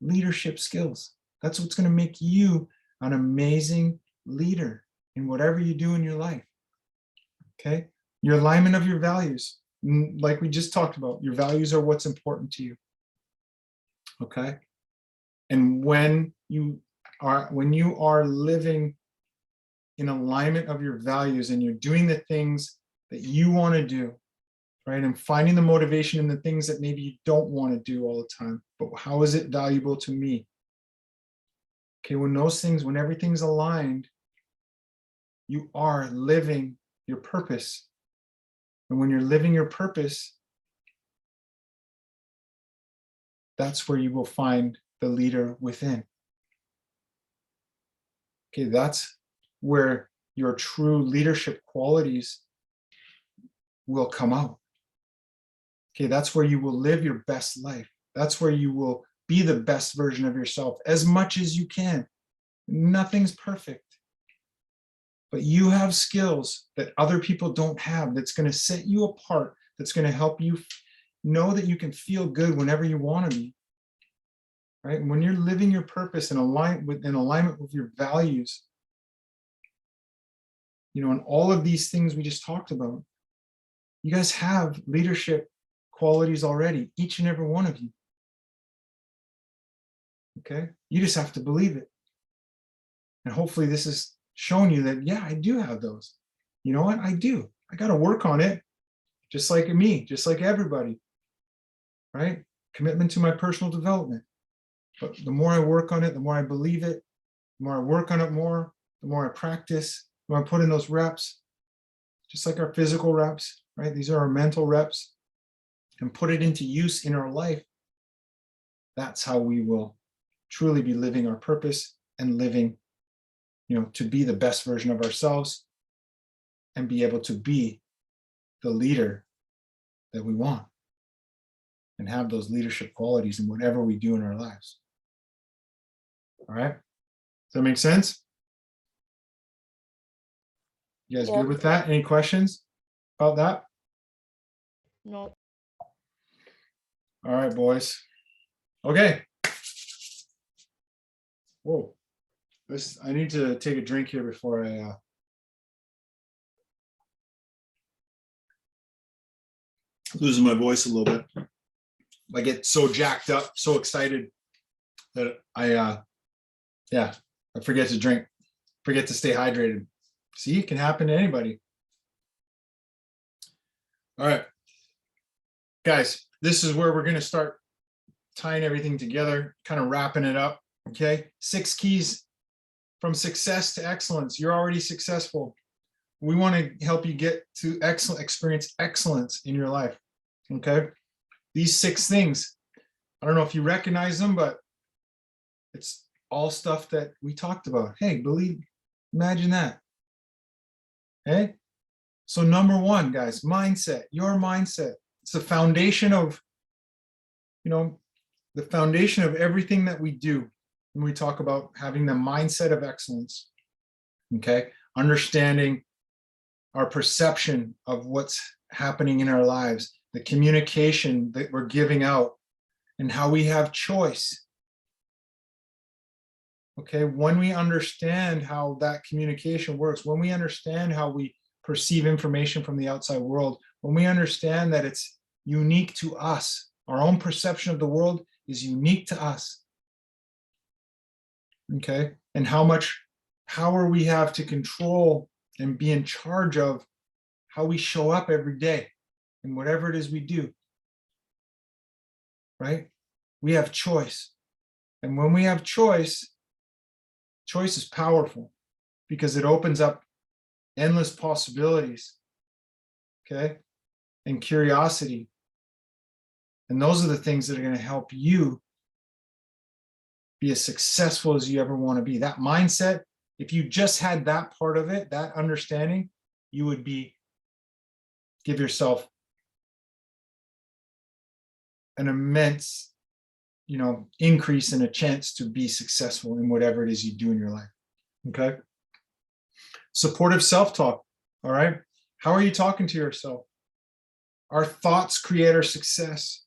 Speaker 1: leadership skills. That's what's going to make you an amazing leader in whatever you do in your life. Okay, your alignment of your values, like we just talked about, your values are what's important to you. Okay. And when you are living in alignment of your values and you're doing the things that you want to do, right? And finding the motivation in the things that maybe you don't want to do all the time, but how is it valuable to me? Okay, when everything's aligned, you are living your purpose. And when you're living your purpose, that's where you will find the leader within. Okay, that's where your true leadership qualities will come out. Okay, that's where you will live your best life. That's where you will be the best version of yourself as much as you can. Nothing's perfect, but you have skills that other people don't have that's going to set you apart, that's going to help you know that you can feel good whenever you want to be. Right? And when you're living your purpose in alignment with your values, and all of these things we just talked about, you guys have leadership qualities already, each and every one of you. Okay, you just have to believe it. And hopefully this has shown you that, yeah, I do have those. You know what? I do. I got to work on it, just like me, just like everybody. Right? Commitment to my personal development. But the more I work on it, the more I believe it, the more I work on it more, the more I practice, the more I put in those reps, just like our physical reps, right? These are our mental reps, and put it into use in our life. That's how we will truly be living our purpose and living, to be the best version of ourselves and be able to be the leader that we want and have those leadership qualities in whatever we do in our lives. All right. Does that make sense? You guys
Speaker 4: Yeah.
Speaker 1: good with that? Any questions about that?
Speaker 3: No.
Speaker 1: All right, boys. Okay. Whoa. I need to take a drink here before I losing my voice a little bit. I get so jacked up, so excited that I forget to drink forget to stay hydrated. See, it can happen to anybody. All right, guys, this is where we're going to start tying everything together, kind of wrapping it up. Okay, 6 keys from success to excellence. You're already successful. We want to help you get to experience excellence in your life. Okay, these 6 things, I don't know if you recognize them, but it's all stuff that we talked about. Hey, imagine that. Okay, so number 1, guys, mindset. Your mindset. It's the foundation of, the foundation of everything that we do when we talk about having the mindset of excellence. Okay, understanding our perception of what's happening in our lives, the communication that we're giving out, and how we have choice. Okay, when we understand how that communication works, when we understand how we perceive information from the outside world, when we understand that it's unique to us, our own perception of the world is unique to us. Okay, and how much power we have to control and be in charge of how we show up every day and whatever it is we do. Right? We have choice. And when we have choice is powerful because it opens up endless possibilities. Okay? And curiosity. And those are the things that are going to help you be as successful as you ever want to be. That mindset, if you just had that part of it, that understanding, you would give yourself an immense, increase in a chance to be successful in whatever it is you do in your life. Okay. Supportive self-talk. All right. How are you talking to yourself? Our thoughts create our success,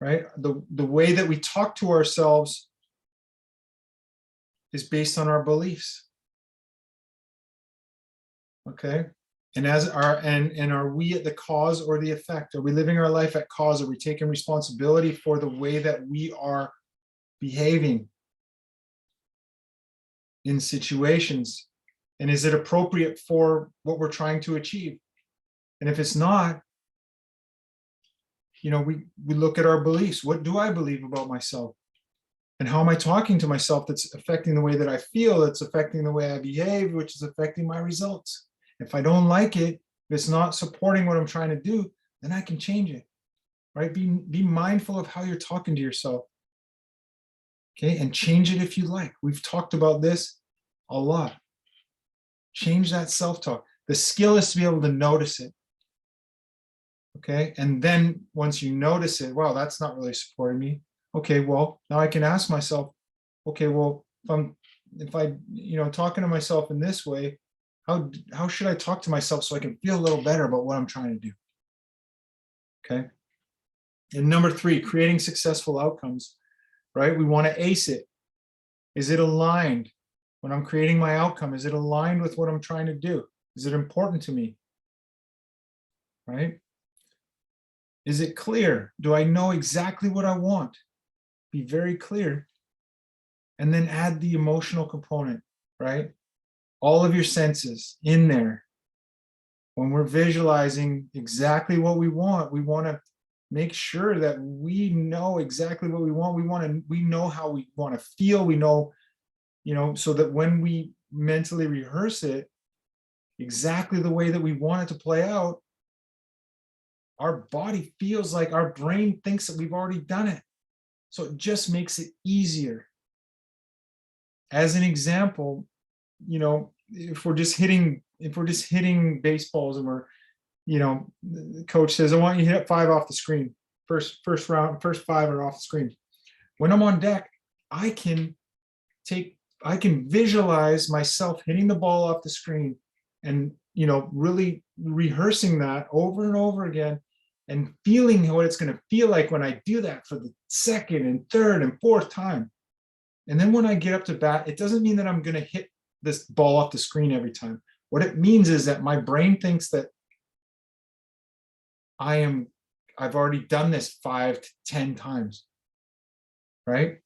Speaker 1: right? The way that we talk to ourselves is based on our beliefs. Okay. And are we at the cause or the effect? Are we living our life at cause? Are we taking responsibility for the way that we are behaving in situations? And is it appropriate for what we're trying to achieve? And if it's not, we look at our beliefs. What do I believe about myself? And how am I talking to myself that's affecting the way that I feel, that's affecting the way I behave, which is affecting my results? If I don't like it, if it's not supporting what I'm trying to do, then I can change it, right? Be mindful of how you're talking to yourself, okay? And change it if you like. We've talked about this a lot. Change that self-talk. The skill is to be able to notice it, okay? And then once you notice it, wow, that's not really supporting me. Okay, well, now I can ask myself, okay, well, if I talking to myself in this way, how should I talk to myself so I can feel a little better about what I'm trying to do? Okay. And number 3, creating successful outcomes, right? We want to ace it. Is it aligned? When I'm creating my outcome, is it aligned with what I'm trying to do? Is it important to me? Right? Is it clear? Do I know exactly what I want? Be very clear. And then add the emotional component, right? All of your senses in there. When we're visualizing exactly what we want to make sure that we know exactly what we want. We know how we want to feel. We know, so that when we mentally rehearse it exactly the way that we want it to play out, our body feels like our brain thinks that we've already done it. So it just makes it easier. As an example, if we're just hitting baseballs and we're, the coach says, I want you to hit 5 off the screen. First 5 are off the screen. When I'm on deck, I can visualize myself hitting the ball off the screen and, really rehearsing that over and over again and feeling what it's going to feel like when I do that for the 2nd and 3rd and 4th time. And then when I get up to bat, it doesn't mean that I'm going to hit this ball off the screen every time. What it means is that my brain thinks that I've already done this 5 to 10 times, right?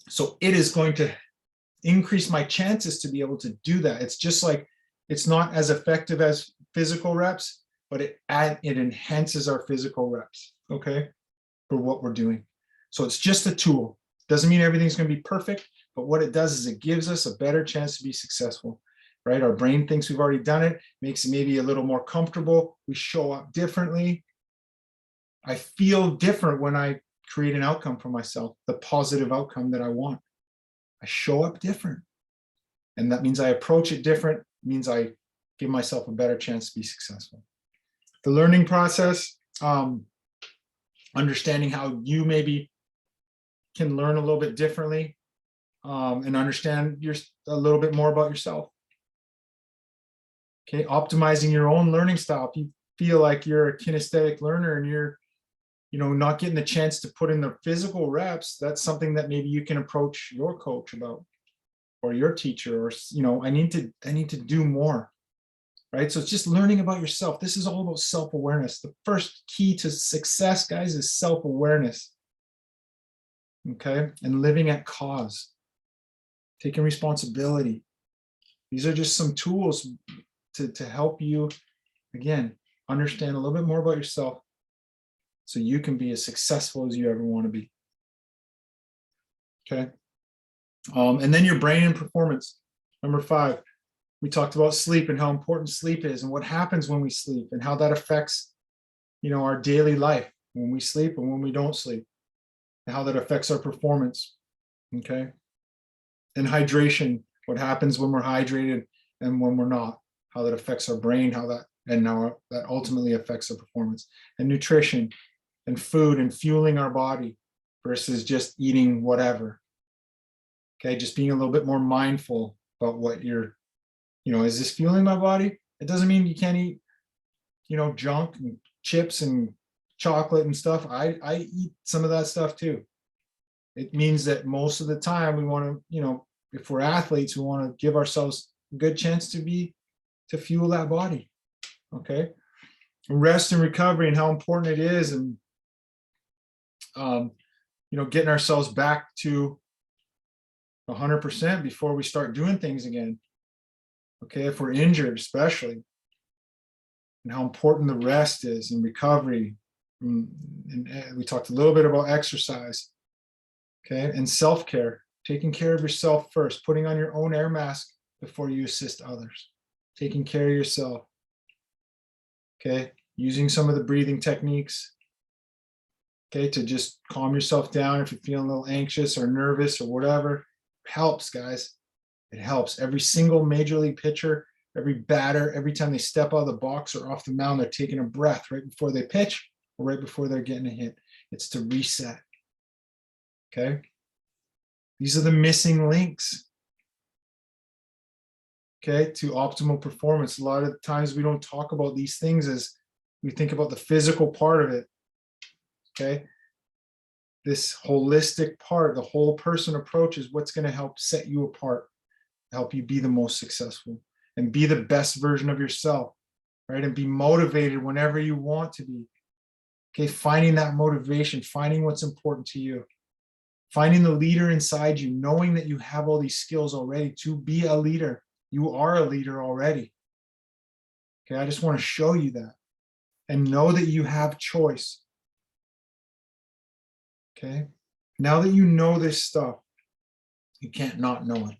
Speaker 1: So it is going to increase my chances to be able to do that. It's just like, it's not as effective as physical reps, but it enhances our physical reps, okay, for what we're doing. So it's just a tool. Doesn't mean everything's going to be perfect, but what it does is it gives us a better chance to be successful, right? Our brain thinks we've already done it, makes it maybe a little more comfortable. We show up differently. I feel different when I create an outcome for myself, the positive outcome that I want. I show up different. And that means I approach it different, means I give myself a better chance to be successful. The learning process, understanding how you maybe can learn a little bit differently, and understand a little bit more about yourself. Okay, optimizing your own learning style. If you feel like you're a kinesthetic learner and you're, not getting the chance to put in the physical reps, that's something that maybe you can approach your coach about, or your teacher, or, I need to do more, right? So it's just learning about yourself. This is all about self-awareness. The first key to success, guys, is self-awareness. Okay, and living at cause, taking responsibility. These are just some tools to help you, again, understand a little bit more about yourself so you can be as successful as you ever want to be. Okay. And then your brain and performance. Number 5, we talked about sleep and how important sleep is and what happens when we sleep and how that affects, our daily life when we sleep and when we don't sleep, and how that affects our performance. Okay. And hydration, what happens when we're hydrated and when we're not, how that affects our brain, that ultimately affects our performance. And nutrition and food and fueling our body versus just eating whatever. Okay, just being a little bit more mindful about what you're, is this fueling my body? It doesn't mean you can't eat, junk and chips and chocolate and stuff. I eat some of that stuff too. It means that most of the time we want to, if we're athletes, we want to give ourselves a good chance to fuel that body. Okay. Rest and recovery and how important it is, and getting ourselves back to 100% before we start doing things again. Okay, if we're injured, especially, and how important the rest is and recovery. And we talked a little bit about exercise. Okay, and self-care, taking care of yourself first, putting on your own air mask before you assist others, taking care of yourself. Okay, using some of the breathing techniques, okay, to just calm yourself down if you're feeling a little anxious or nervous or whatever. Helps, guys. It helps. Every single major league pitcher, every batter, every time they step out of the box or off the mound, they're taking a breath right before they pitch or right before they're getting a hit. It's to reset. Okay. These are the missing links. Okay, to optimal performance. A lot of times we don't talk about these things as we think about the physical part of it. Okay. This holistic part, the whole person approach is what's going to help set you apart, help you be the most successful and be the best version of yourself, right? And be motivated whenever you want to be. Okay, finding that motivation, finding what's important to you, finding the leader inside you, knowing that you have all these skills already to be a leader. You are a leader already. Okay, I just want to show you that and know that you have choice. Okay, now that you know this stuff, you can't not know it.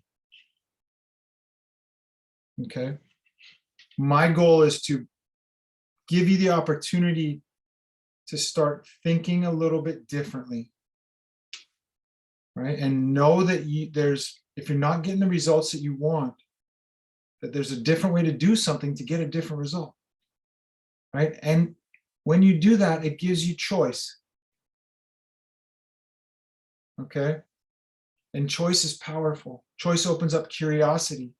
Speaker 1: Okay, my goal is to give you the opportunity to start thinking a little bit differently, right? And know that if you're not getting the results that you want, that there's a different way to do something to get a different result, right? And when you do that, it gives you choice. Okay, and choice is powerful. Choice opens up curiosity.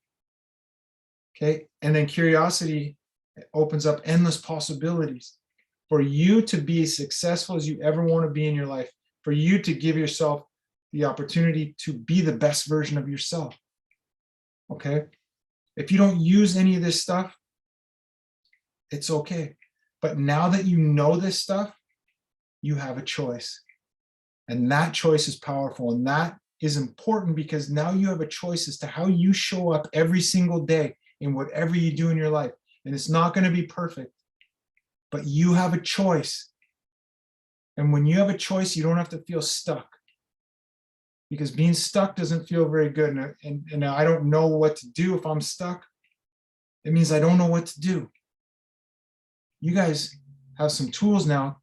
Speaker 1: Okay, and then curiosity opens up endless possibilities for you to be as successful as you ever want to be in your life, for you to give yourself the opportunity to be the best version of yourself. Okay, if you don't use any of this stuff, it's okay. But now that you know this stuff, you have a choice. And that choice is powerful. And that is important because now you have a choice as to how you show up every single day in whatever you do in your life. And it's not going to be perfect, but you have a choice. And when you have a choice, you don't have to feel stuck, because being stuck doesn't feel very good. And I don't know what to do if I'm stuck. It means I don't know what to do. You guys have some tools now,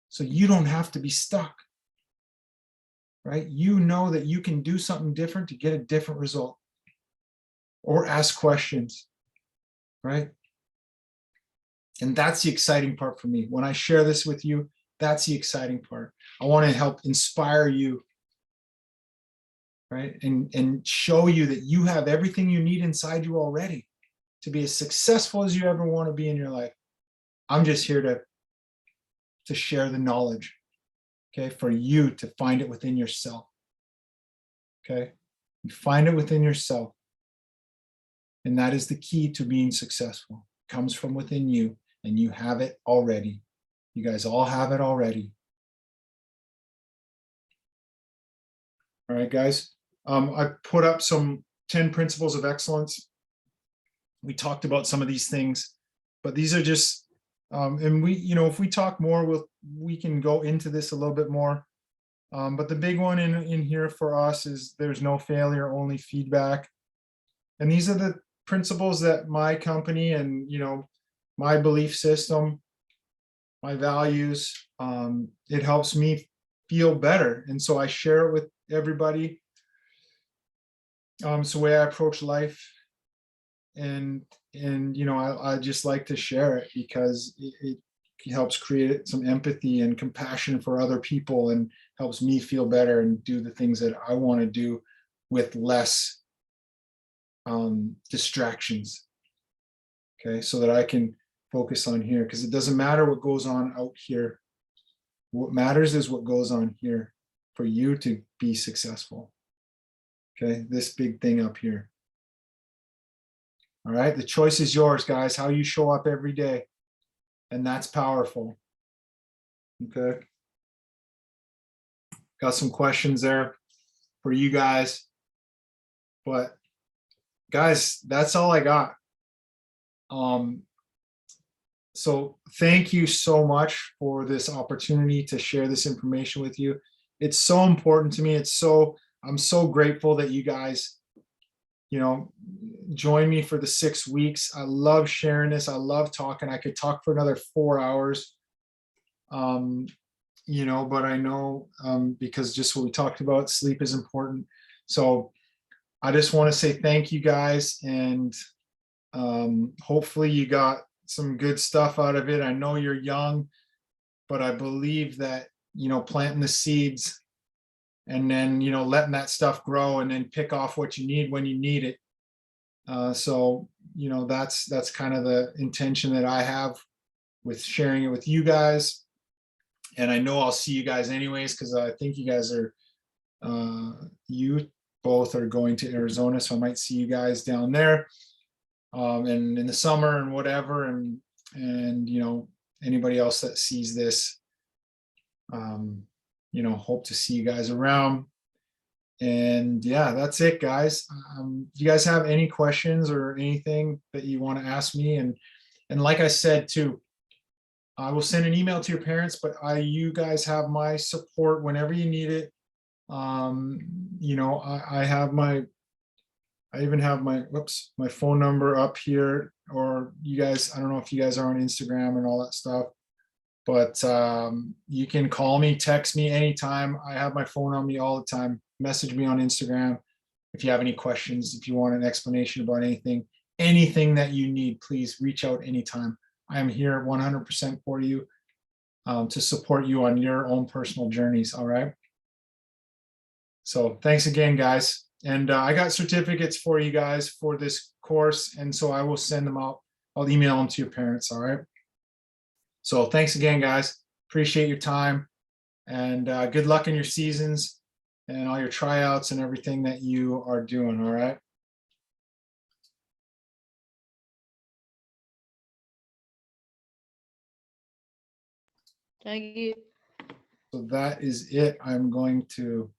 Speaker 1: so you don't have to be stuck, right? You know that you can do something different to get a different result, or ask questions, right? And that's the exciting part for me. When I share this with you, that's the exciting part. I want to help inspire you, right? And show you that you have everything you need inside you already to be as successful as you ever want to be in your life. I'm just here to share the knowledge, okay, for you to find it within yourself, okay? You find it within yourself, and that is the key to being successful. It comes from within you, and you have it already. You guys all have it already. All right, guys. I put up some 10 principles of excellence. We talked about some of these things, but these are just, and we, if we talk more, we can go into this a little bit more. But the big one in here for us is there's no failure, only feedback. And these are the principles that my company and, my belief system, my values, it helps me feel better. And so I share it with everybody. It's the way I approach life. And I just like to share it because it helps create some empathy and compassion for other people, and helps me feel better and do the things that I want to do with less distractions. Okay, so that I can focus on here, because it doesn't matter what goes on out here. What matters is what goes on here for you to be successful. Okay, this big thing up here. All right, the choice is yours, guys, how you show up every day. And that's powerful. Okay. Got some questions there for you guys. But guys, that's all I got. So thank you so much for this opportunity to share this information with you. It's so important to me. I'm so grateful that you guys, join me for the 6 weeks. I love sharing this. I love talking. I could talk for another 4 hours. But I know, because just what we talked about, sleep is important. So I just want to say thank you guys, and hopefully you got some good stuff out of it. I know you're young, but I believe that, planting the seeds and then, letting that stuff grow, and then pick off what you need when you need it. So, that's kind of the intention that I have with sharing it with you guys. And I know I'll see you guys anyways, because I think you guys are, you both are going to Arizona, so I might see you guys down there, and in the summer and whatever, and anybody else that sees this, hope to see you guys around. And yeah, that's it, guys. If you guys have any questions or anything that you want to ask me, and like I said too, I will send an email to your parents, but you guys have my support whenever you need it. I even have my phone number up here, or you guys, I don't know if you guys are on Instagram and all that stuff, but you can call me, text me anytime. I have my phone on me all the time. Message me on Instagram if you have any questions, if you want an explanation about anything that you need, please reach out anytime. I am here 100% for you, to support you on your own personal journeys. All right. So thanks again, guys. And I got certificates for you guys for this course. And so I will send them out. I'll email them to your parents. All right. So thanks again, guys. Appreciate your time, and good luck in your seasons and all your tryouts and everything that you are doing. All right.
Speaker 3: Thank you.
Speaker 1: So that is it. I'm going to